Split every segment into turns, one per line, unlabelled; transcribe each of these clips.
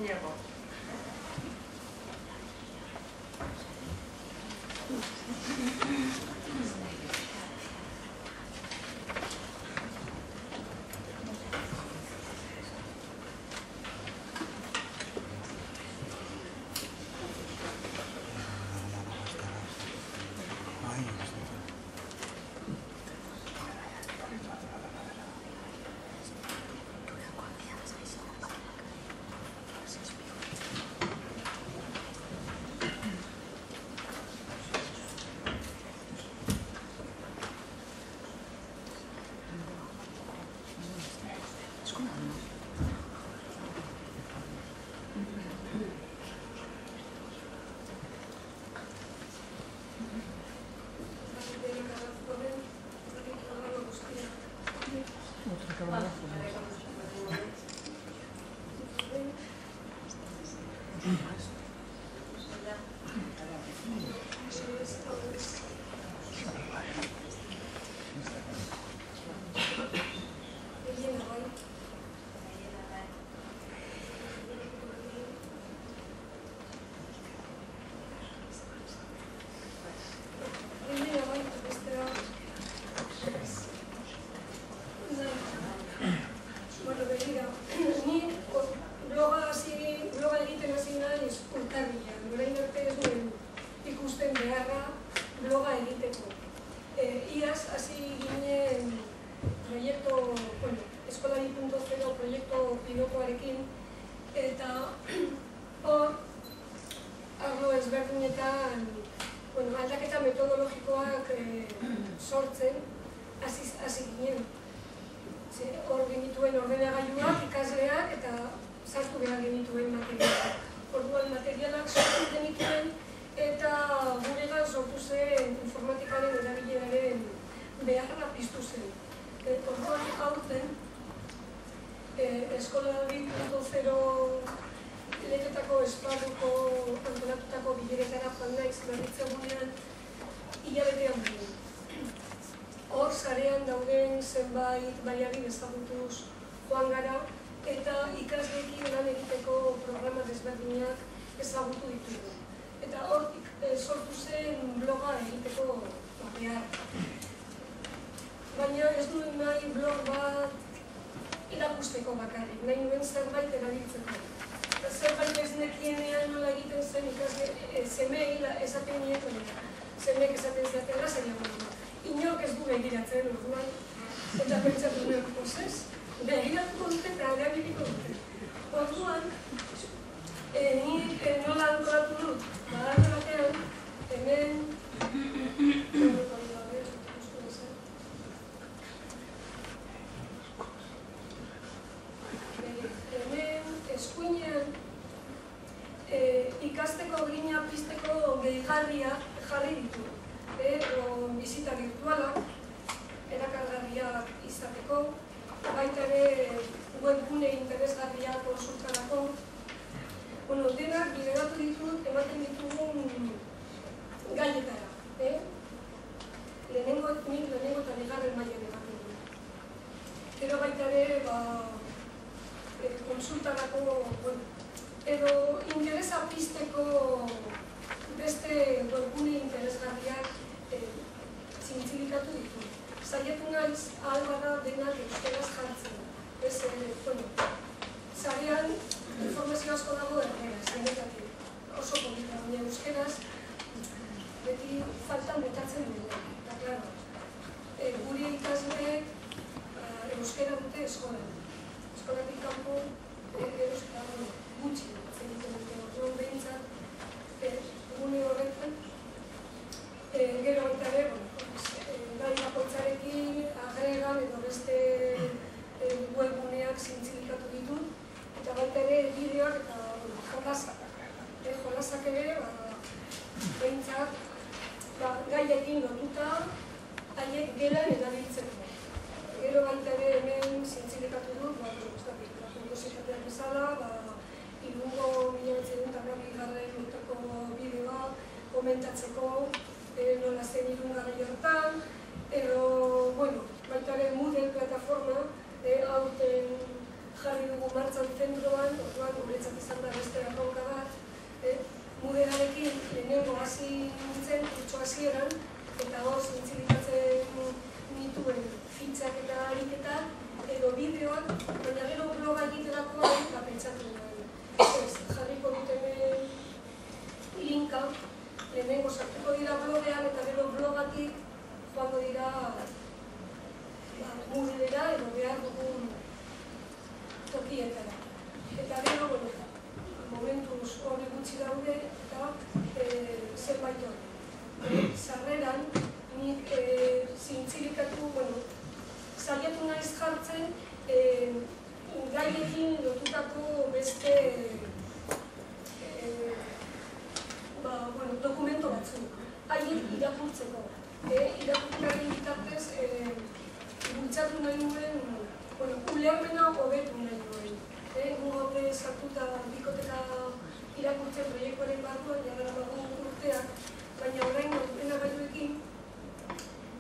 Iñigo. Baiari ezagutuz joan gara eta ikasleekin lan egiteko programa desberdinak ezagutu ditugu. Eta hortik sortu zen bloga egiteko behar. Baina ez nuen nahi blog bat erakusteko bakarrik, nahi nuen zerbait erabiltzeko. Zerbait ez nekienean nola egiten zen ikasle zemei esaten nieto, zemeek esaten ziatela zaila. Inork ez du begiratzen, orduan. Eta pentsatu nuen, pozez, begiratuko dute eta erabiliko dute. Orduan, nik nola antolatu dut, badarra batean, hemen... Hemen, eskuinean, ikasteko grina pizteko gehigarriak jarri ditu. Bizita virtualak, erakargarriak izateko, baita ere webgune interesgarriak konsultarako. Denak bideratu ditut, ematen ditugun gaietara. Lehenengo eta bigarren mailan ematen dut. Gero baita ere konsultarako, edo interesa pizteko beste webgune interesgarriak zintzilikatu ditut. Zaiatu naiz ahal bada denak euskaraz jartzen. Zarean informazio asko dago erderaz, genetatik. Oso polita, baina euskaraz beti faltan botatzen dugu. Eta, klaro, gure ikasleek euskara dute eskolan. Eskolatik kanpo euskara gutxi egiten dute. Orduan behintzat, gune horretan, gero baita ere, gai bakoitzarekin agregan edo beste webguneak zintzilikatu ditut, eta baita ere bideoak eta jolasak. Jolasak ere, behintzat, gaiekin lotuta, haiek gelan erabiltzeko. Gero baita ere hemen zintzilikatu dut, kontosikatean bezala, irungo 1920 urteko bideoa komentatzeko, nola zen irungarri hortan, edo, baita ere Moodle plataforma, aurten jarri dugu martxan zentroan, orduan guretzat izan da beste erronka bat, Muderarekin lehenengo hasi nintzen, kurtso hasieran, eta hor zintzilikatzen nituen fitxak eta ariketak, edo bideoak, baina gero bloga egiterakoan, pentsatu nuen. Jarriko duten linka, lehenengo sartuko dira blogean, eta gero blogatik joango dira Muderera edo behar dugun tokietara. Eta gero, momentuz hori gutxi daude eta zenbait hori. Sarreran, nik zintzilikatu, saiatu naiz jartzen gaiekin lotutako beste dokumento batzuk. Haiek irakurtzeko. Irakurtzaren bitartez, bultzatu nahi nuen, ulermena hobetu nahi nuen. Gure sartuta bikoteka irakurtzen proiektuaren barruan, jagara magun urteak, baina orain ordenagailuekin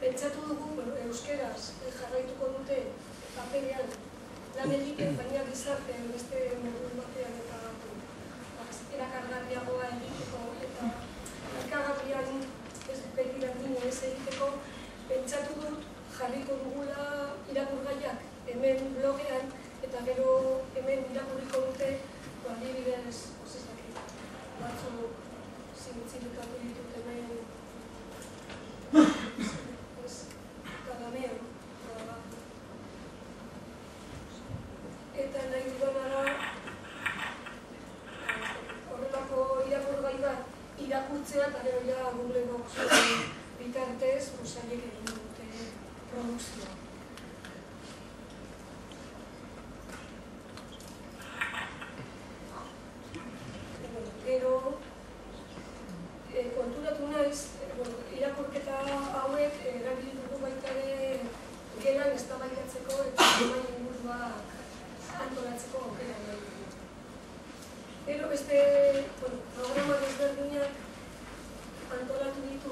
pentsatu dugu, euskeraz jarraituko dute paperean lan egiten, baina gizartean beste modu batean eta erakargarriagoa egiteko eta elkargarrian ez beti berdina ez egiteko, pentsatu dut jarriko dugula irakurgaiak hemen blogean, eta gero hemen irakurriko dute, adibidez, batzuk zintzilikatu ditut hemen kalamean. Eta nahi dudanara horrelako irakurgai bat irakurtzea eta gero ja Google Docs bitartez saiek egin dute produkzioa. Gero, konturatu naiz, irakurketa hauek erabili dugu baita ere gelan eztabaidatzeko eta mahai inguruak antolatzeko aukera nahi dugu. Gero beste programa desberdinak antolatu ditu,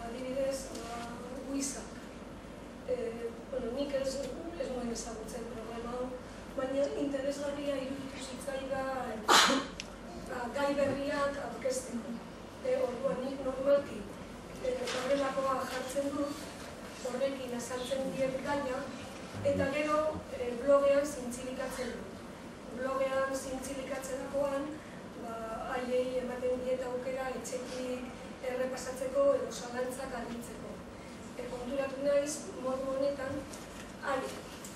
adibidez, Guizak. Nik ez nuen ezagutzen programa hau, baina interesgarria iruditu zitzaidan gai berriak aurkezteko. Orduan nik normalki horrelakoa jartzen dut, horrekin azaltzen diet gaia, eta gero blogean zintzilikatzen dut. Blogean zintzilikatzerakoan, haiei ematen diet aukera etxetik errepasatzeko edo zalantzak argitzeko. Konturatu naiz, modu honetan,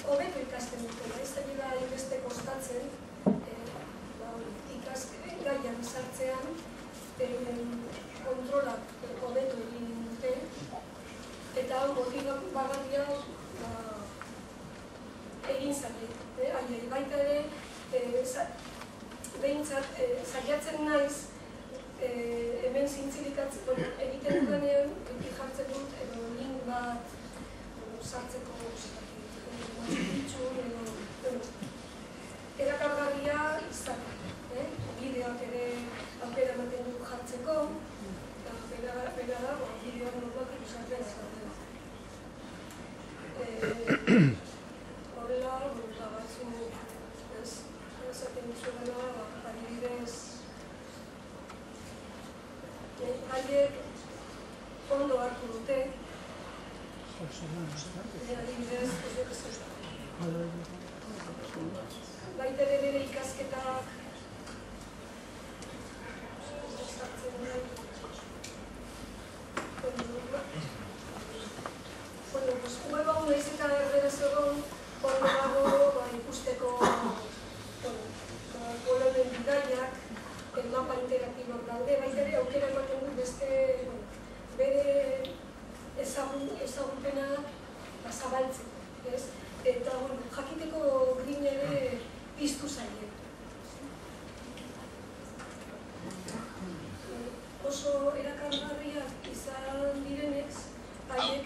hobeto ikasten dutela, ez da beste kostatzen, gaian sartzean, kontrolak hobeto egin dute, eta motibagarria egin zaie. Baita ere, behintzat, saiatzen naiz, hemen zintzilikatzen egiten dudanean, beti jartzen dut, edo link bat sartzeko erakargarria izan. Bideoak ere aukera ematen dut jartzeko, eta bera da, bideoak normalak ikusatzen zaten. Horrela, batzuk, esaten duzuena, adibidez, haiek ondo hartu dute, adibidez, baita ere bere ikasketak web hau nahiz eta erderaz egon, ondo dago ikusteko kolonen bidaiak, mapa interaktiboak daude, baita ere aukera ematen du beste bere ezagupena zabaltzeko, eta jakiteko grin ere piztu zaie. Oso erakargarriak izan direnez, haiek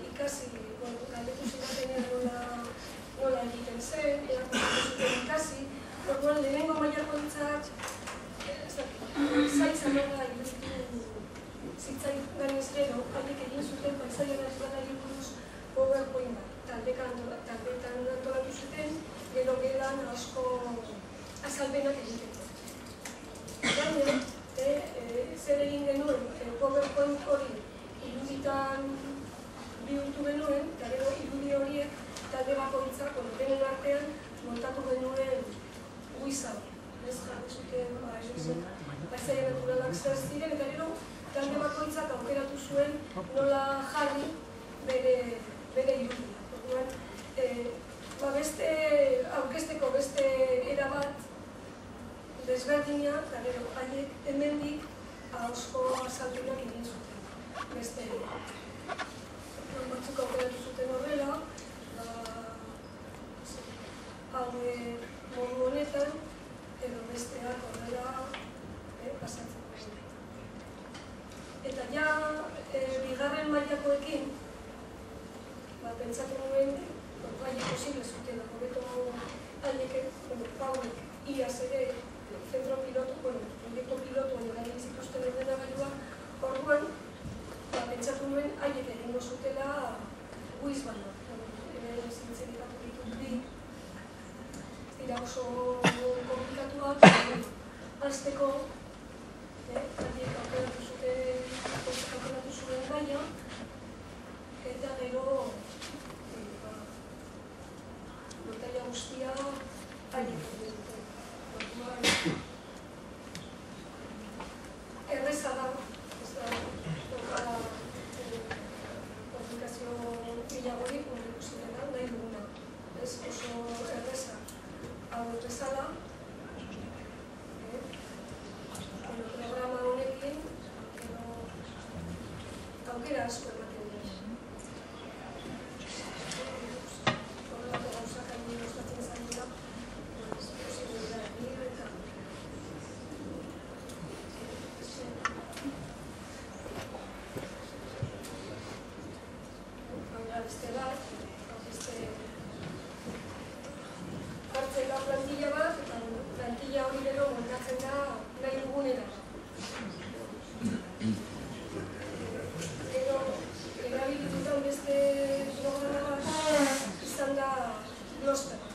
ikasi, galdetu zidatenean nola egiten zen, erakusten zuten ikasi, orduan lehenengo mailakoentzat zaitza nola iruditu zitzaidan ez gero, haiek egin zuten paisaia naturalari buruz PowerPoint bat, taldetan antolatu zuten, gero gela inguruan asko azalpenak egiteko. Baina, zer egin genuen, PowerPoint hori iruditan bihurtu genuen, eta gero irudi horiek talde bakoitzak, denen artean, montatu genuen wizard. Ez jarri zuten, paisaia naturalak zer ziren, eta gero talde bakoitzak aukeratu zuen nola jarri bere irudia. Aurkezteko beste erabat desberdina, eta gero haiek hemendik ahozko azalpenak egin zuten. Beste batzuk aukeratu zuten horrela, haude modu honetan, edo besteak horrela pasatzen. Eta ja, bigarren mailakoekin, pentsatu nuen, haiek posible zutela, hobeto haiek, hauek, iaz ere, zentro pilotu, proiektu pilotuan eragin zituzten ordenagailua, orduan, pentsatu nuen haiek egingo zutela Wizbanda. Hemen zintzelikatu ditut bi, dira oso komplikatuak, hasteko, haiek aukeratu zuen gaia, eta gero montaia guztia haiek egin dute. Erreza da, ez da, komplikazio gehiagorik, ikusi dela, nahi duguna. Ez oso erreza hau bezala, programa honekin, aukera asko ematen dira. Horrelako gauzak hain gustatzen zaila, posibilidad egin eta beste bat, hartzen da plantilla bat, eta plantilla hori gero montatzen da nahi dugunera. Gero, erabilitutan beste programa bat izan da Glosterrak.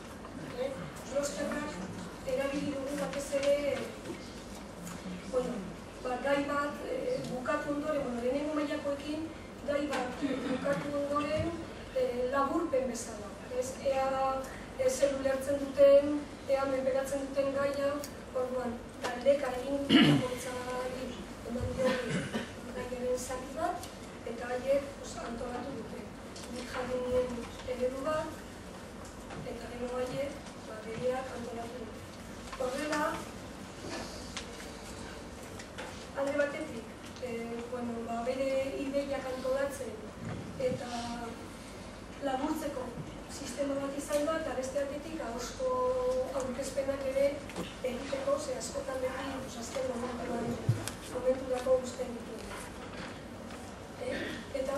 Glosterrak erabili dugu batez ere, gai bat bukatu ondoren, lehenengo mailakoekin, gai bat bukatu ondoren laburpen bezala. Ea zer ulertzen duten, ea menperatzen duten gaia, orduan, taldeka egin bakoitzari eman diogu gaiaren zati bat, eta haiek antolatu dute. Nik jarri nuen eredu bat, eta gero haiek bereak antolatu dute. Horrela, alde batetik, bere ideiak antolatzen eta laburtzeko sistema bat izan da, eta beste batetik ahozko aurkezpenak ere egiteko, ze askotan beti azken momenturako guztien ditu. Eta,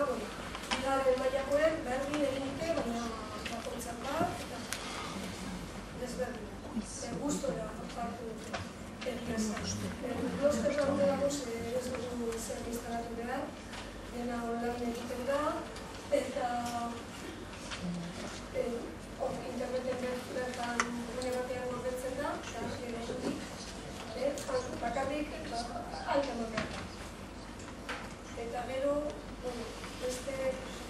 bigarren mailakoek berdin egin dute, baina bakoitzak bat, eta desberdin. Gustora hartu dute. Glosterra hori dago, ez dugu zer instalatu behar, dena online egiten da, eta interneten bertan gune batean gordetzen da, eta erotik, bakarrik altan behar da. Eta gero, beste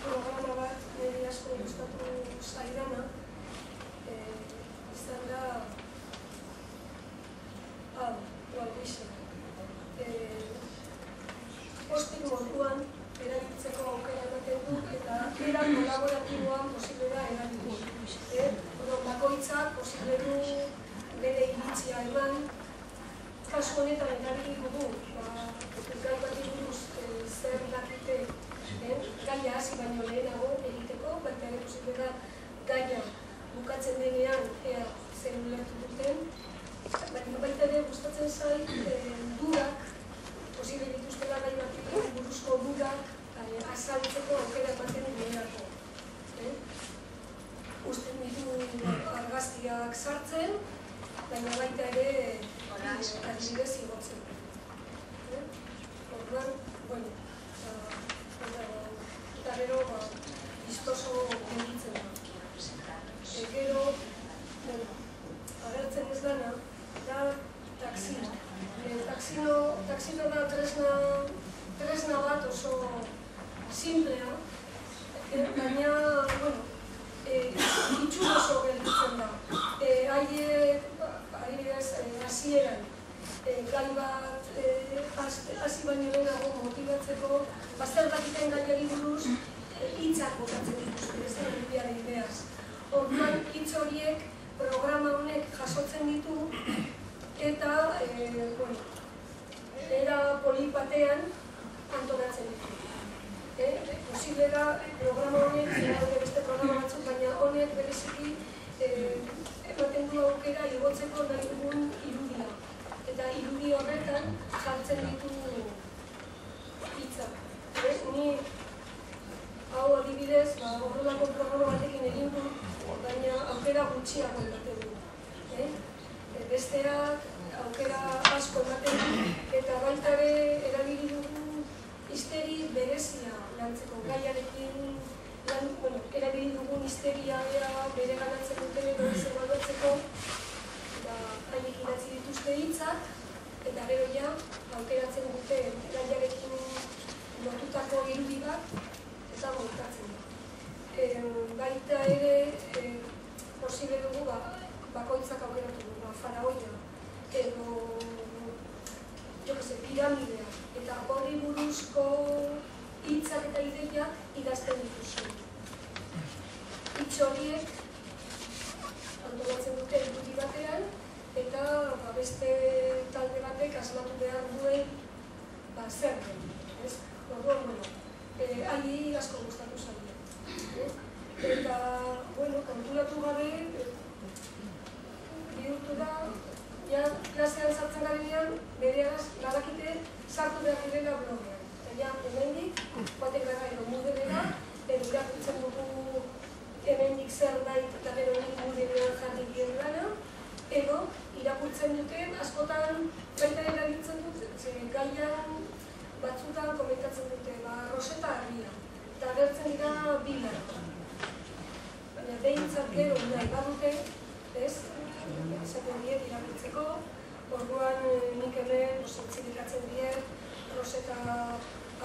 programa bat niri asko gustatu zaidana, izan da postik moduan erabiltzeko aukera ematen du eta era kolaboratiboan posible da erabildu. Bakoitzak posible du bere iritzia eman. Kasu honetan erabili dugu, gai bati buruz zer dakite gaia hasi baino lehenago egiteko, baita ere posible da gaia bukatzen denean ea zer ulertu duten. Baina baita ere gustatzen zait dudak, posible dituztela gai bati buruzko dudak azaltzeko aukera ematen duenako. Usten ditu argazkiak sartzen, baina baita ere adibidez igotzen. Orduan, eta gero vistoso gelditzen da. Gero, hasita da tresna bat oso simplea, baina, itxur oso gelditzen da. Haiek, adibidez, hasieran, gai bat hasi baino lehenago motibatzeko, zer dakiten gaiari buruz hitzak botatzen dituzte, ez da Olimpiada ideaz. Orduan, hitz horiek programa honek jasotzen ditu eta era polit batean antolatzen ditu. Posible da programa honek, beste programa batzuk, baina honek bereziki ematen du aukera igotzeko nahi dugun irudia. Eta irudi horretan jartzen ditu hitzak. Ni hau adibidez, horrelako programa batekin egin du, baina aukera gutxiago ematen du. Besteak aukera asko ematen du, eta baita ere erabili dugu histeri berezia lantzeko gaiarekin, erabili dugun histeria bere ganatzen duten edo ez ebaluatzeko, eta haiek idatzi dituzte hitzak, eta gero ja aukeratzen dute gaiarekin lotutako irudi bat, eta montatzen da. Baita ere, posible dugu bakoitzak aukeratu dugu, faraoia, edo piramidea, eta hori buruzko hitzak eta ideiak idazten dituzu. Hitz horiek antolatzen dute irudi batean, eta beste talde batek asmatu behar duen zer den. Orduan, haiei asko gustatu zaio. Eta, konturatu gabe, bihurtu da, klasean sartzen garenean, bereaz, badakite, sartu behar direla blogean. Eta, hemendik, batek gara edo Moodlera, edo irakurtzen dugu hemendik zerbait eta gero Moodlean jarri bienlana, edo irakurtzen duten, askotan baita erabiltzen dut, gaian batzutan komentatzen dute, Roseta Arria, eta agertzen dira bilan. Baina behintzat gero nahi badute, esaten diet irakurtzeko, orduan nik hemen zirikatzen diet, Roseta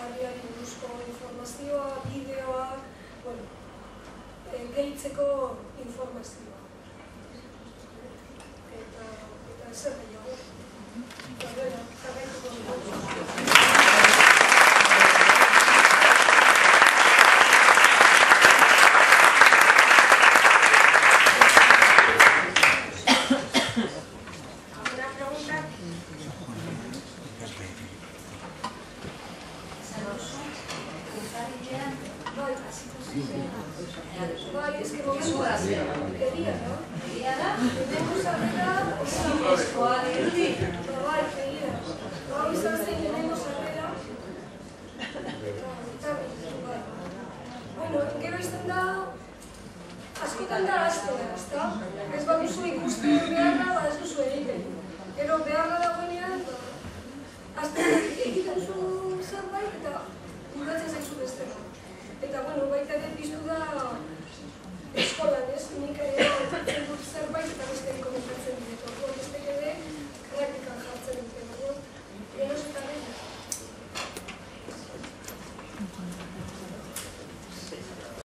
Arriari buruzko informazioa, bideoa, gehitzeko informazioa. Eta zer gehiago. Jarraituko dugu.
Egia da? Egia da?